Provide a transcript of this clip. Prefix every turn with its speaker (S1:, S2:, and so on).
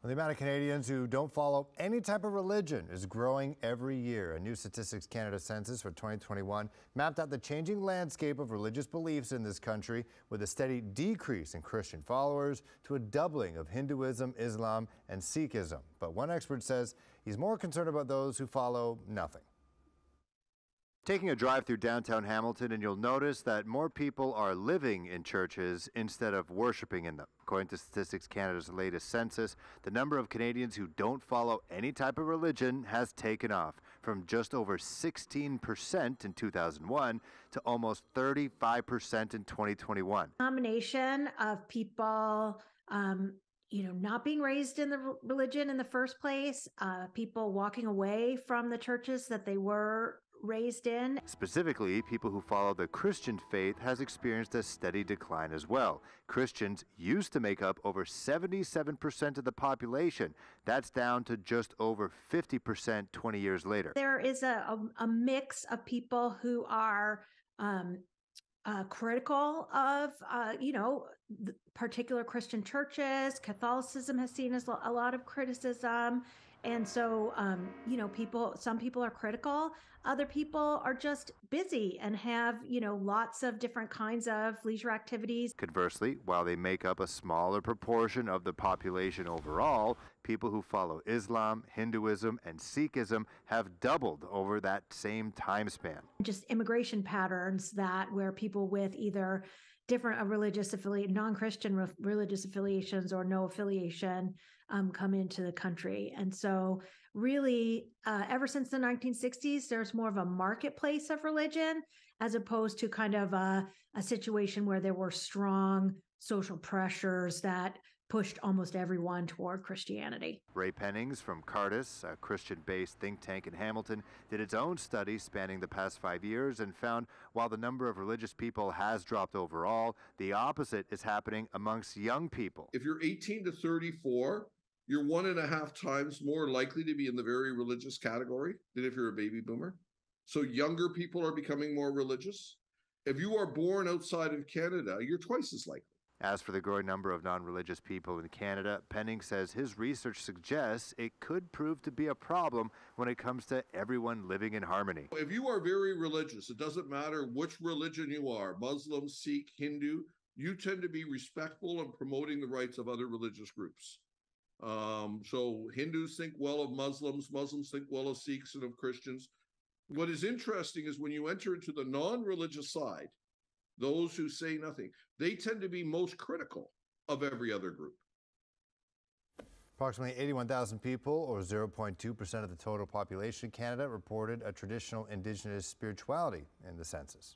S1: Well, the amount of Canadians who don't follow any type of religion is growing every year. A new Statistics Canada census for 2021 mapped out the changing landscape of religious beliefs in this country, with a steady decrease in Christian followers to a doubling of Hinduism, Islam, and Sikhism. But one expert says he's more concerned about those who follow nothing. Taking a drive through downtown Hamilton, and you'll notice that more people are living in churches instead of worshiping in them. According to Statistics Canada's latest census, the number of Canadians who don't follow any type of religion has taken off from just over 16% in 2001 to almost 35% in 2021.
S2: A combination of people not being raised in the religion in the first place, people walking away from the churches that they were raised in.
S1: Specifically, people who follow the Christian faith has experienced a steady decline as well. Christians used to make up over 77% of the population. That's down to just over 50% 20 years later.
S2: There is a mix of people who are critical of, particular Christian churches. Catholicism has seen as a lot of criticism. And so, some people are critical. Other people are just busy and have, lots of different kinds of leisure activities.
S1: Conversely, while they make up a smaller proportion of the population overall, people who follow Islam, Hinduism, and Sikhism have doubled over that same time span.
S2: Just immigration patterns where people with either different religious non-Christian religious affiliations or no affiliation come into the country. And so really, ever since the 1960s, there's more of a marketplace of religion as opposed to kind of a situation where there were strong social pressures that pushed almost everyone toward Christianity.
S1: Ray Pennings from Cardis, a Christian-based think tank in Hamilton, did its own study spanning the past 5 years and found while the number of religious people has dropped overall, the opposite is happening amongst young people.
S3: If you're 18 to 34, you're 1.5 times more likely to be in the very religious category than if you're a baby boomer. So younger people are becoming more religious. If you are born outside of Canada, you're twice as likely.
S1: As for the growing number of non-religious people in Canada, Penning says his research suggests it could prove to be a problem when it comes to everyone living in harmony.
S3: If you are very religious, it doesn't matter which religion you are, Muslim, Sikh, Hindu, you tend to be respectful and promoting the rights of other religious groups. So Hindus think well of Muslims, Muslims think well of Sikhs and of Christians. What is interesting is when you enter into the non-religious side, those who say nothing, they tend to be most critical of every other group.
S1: Approximately 81,000 people, or 0.2% of the total population in Canada, reported a traditional Indigenous spirituality in the census.